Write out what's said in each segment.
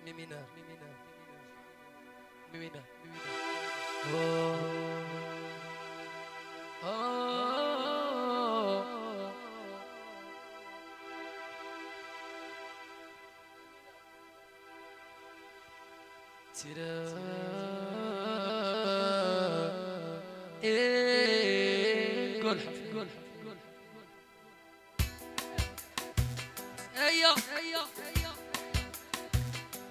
ميمينا ميمينا ميمينا ترى ايه قول ايوه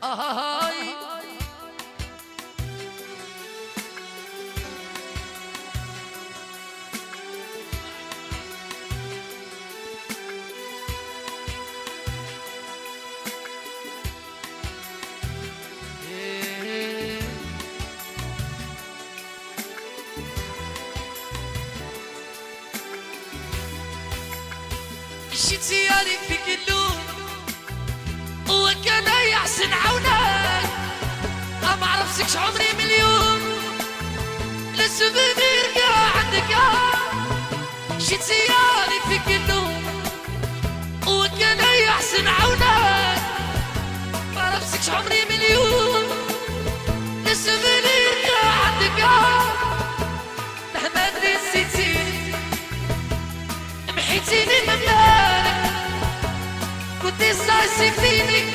هاي مشيتي يالي في قلوب وكان يحسن عونك ما عرفتكش عمري مليون للسوفينير كاع عندك مشيتي يالي في قلوب وكان يحسن عونك ما عرفتكش عمري مليون للسوفينير كاع عندك مهما نسيتيني محيتيني من بالك كنت صايصي فيني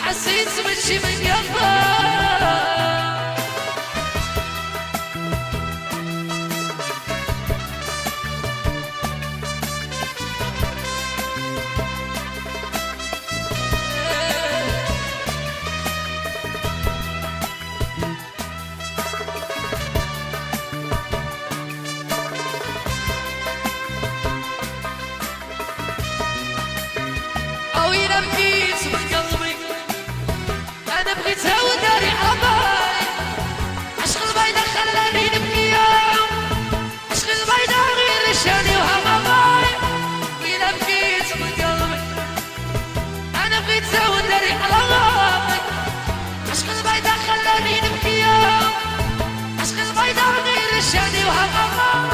حسيت ماشي من قلبك أنا بكيت من قلبي أنا بغيتها وداري عرباي عشق البيضة خلاني نبكي عشق البيضة غير شاني وهماماي وأنا بكيت من قلبي أنا بغيتها وداري عرباي عشق البيضة خلاني نبكي عشق البيضة غير شاني وهماماي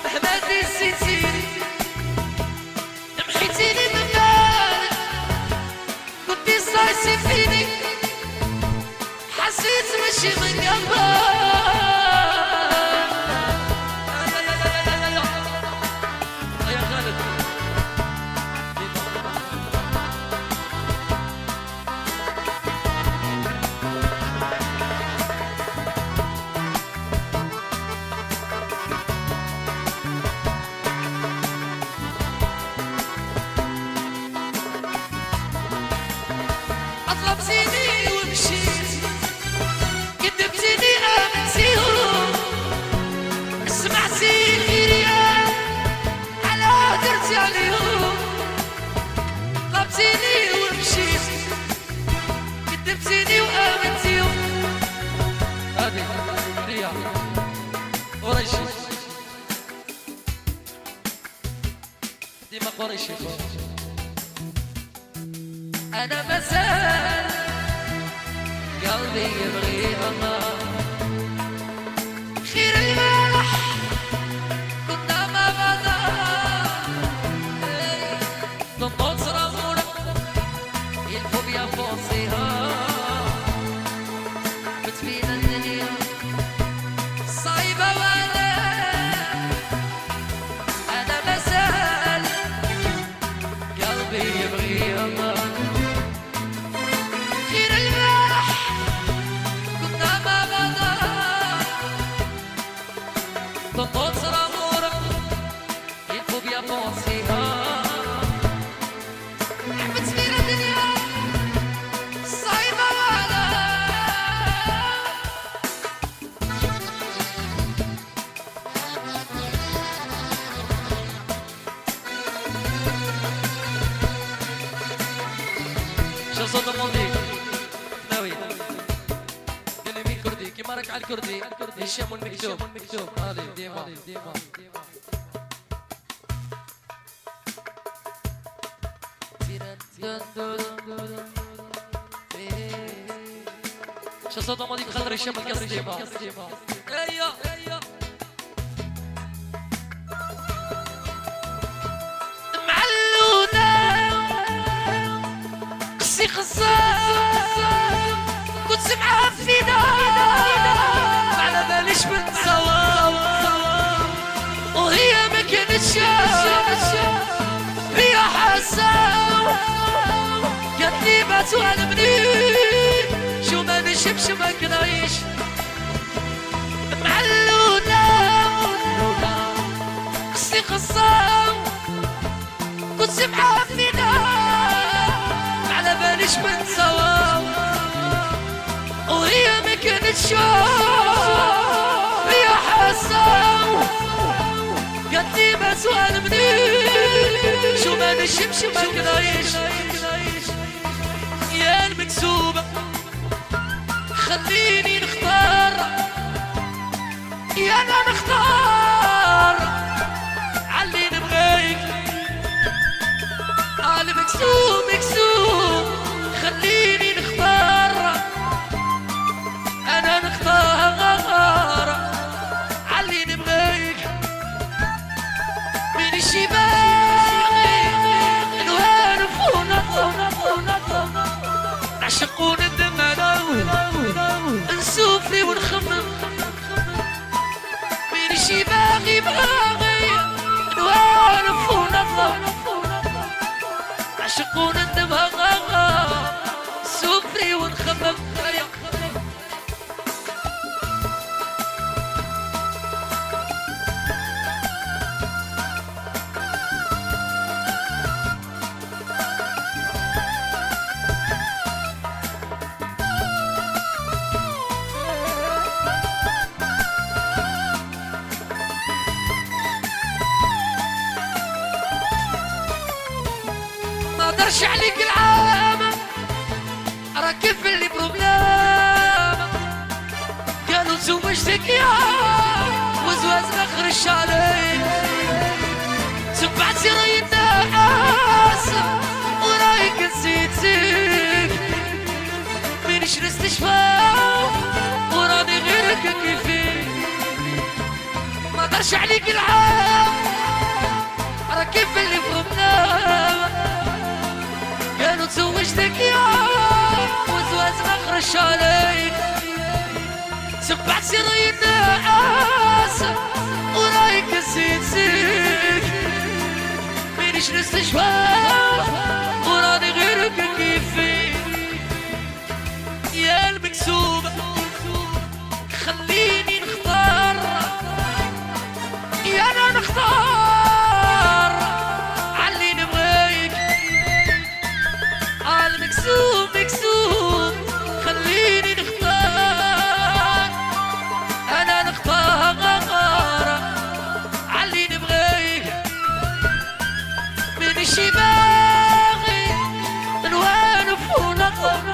مهما نسيتيني محيتيني من صايصي فيني حسيت ماشي من قلبك يا خالد طلبتيني ومشيت كذبتيني امنتي سمعتي الغيرية على درتي عليهم طلبتيني ومشيت كذبتيني وامنتيهم هذه ريا قريشي ديما قريشي أنا مازال قلبي يبغيها خير البارح كنا ما بدا ضبط رمونا يلفوا يا فوصيها بتبين الدنيا صايبة وانا أنا مازال قلبي يبغيها ضبط رمورك يلفوا بيا فوصيها حبت فينا الدنيا صايبة وانا شو صوت الموندي ناوي كيما راك على الكردي هشام المكتوب هذه ديما شو صوت ما ديك خضر هشام القصدي ايوه معلوده قصي خصام ما توالمني شو ما نشمش ما كنعيش معلولة قصي قصة كنت سمعة فينا على باليش من سوا وهي ما كانت شوف هي حاسة قالت لي ما توالمني شو ما نشمش ما كنعيش يا المكسوبة خليني نختار يا انا نختار علي نبغيك على مكسوب مكسوب خليني نختار انا نختار علي نبغيك من الشباك نوارف ونطلب نعشق وندم نسوفي ونخمم من شي باغي نوارف ونطلب نعشق وندم نسوفي ونخمم مقدرش عليك العام راكب في اللي بروبلام قالوا تزوجتك يا وزواج ما خرجش عليك تبعتي راي الناس ورايك نسيتك مانيش نستشفى وراني غيرك كيفي مقدرش عليك العام راكب في اللي بروبلام قالوا تزوجتك يا وزواج ما خرجش عليك تبعت سري الناس ورايك نسيتك مانيش نستشفى وراني غيرك كيفي يا المكسوبة خليني نختار يا انا نختار علي نبغيك المكسوب مكسوب خليني نختار انا نختار علي نبغيك من شي باغي نوانف ونطلب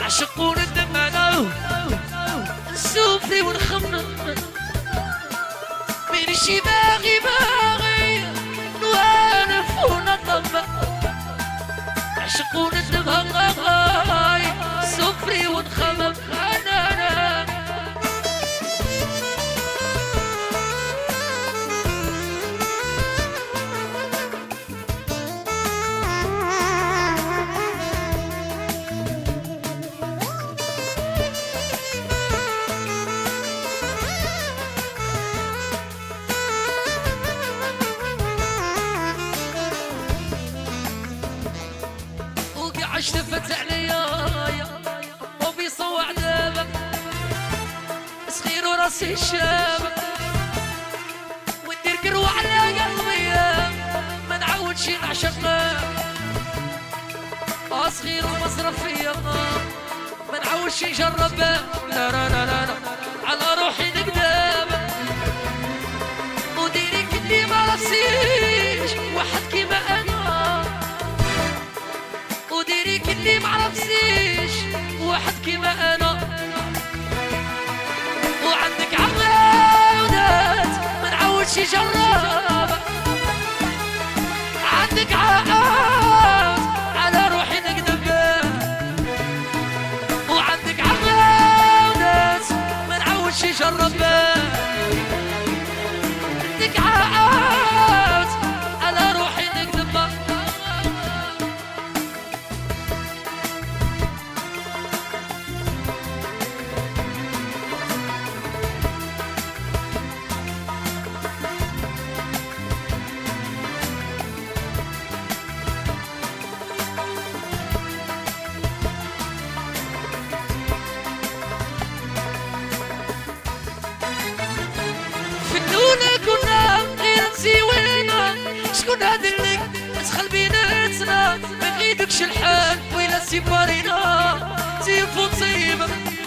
نعشق وندم انا نسوفي ونخمم من شي باغي نوانف ونطلب نعشق وندم سفري ونخمم انا اشتفت عليا وبيصوع دابا صغير وراسي الشاب وندير كروع على قلبي ما نعودش نعشق صغير ومصرف فيا ما نعودش نجرب لا لا لا لا على روحي نقدام وديري كلي ما راسيش واحد كيما انا وديري كلي معرفسيش واحد كيما انا وعندك عقدات ما نعودش جرب عندك عقد على روحي نكذب وعندك عقدات ما نعودش جرب عندك عقد على روحي نكذب بيناتنا ما غيدكش الحال ويلا سيبارينا طيب وطيب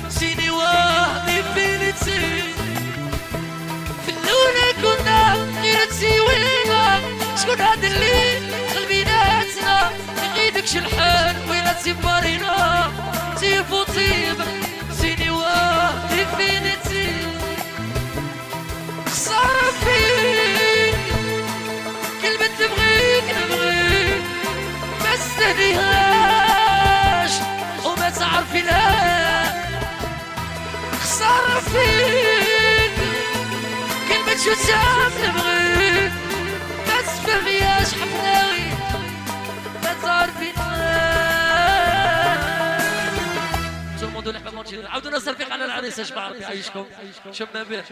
سيني واحدي فين تسيب في الأولى كنا غير تسيوينا شكون هاد اللي دخل بيناتنا ما غيدكش الحال ويلا سيبارينا طيب وطيب سيني واحدي فين تسيب خسارة فيك كلمة نبغيك ما استهديهاش وما تعرفينها خسارة فيك كلمة شو تعرف نبغيك ما تفهميهاش حفناوي ما تعرفينها تو الموندو اللي حبا مونتي عاودوا ناس الفيق على العريس اش بعرف يعيشكم شمنا به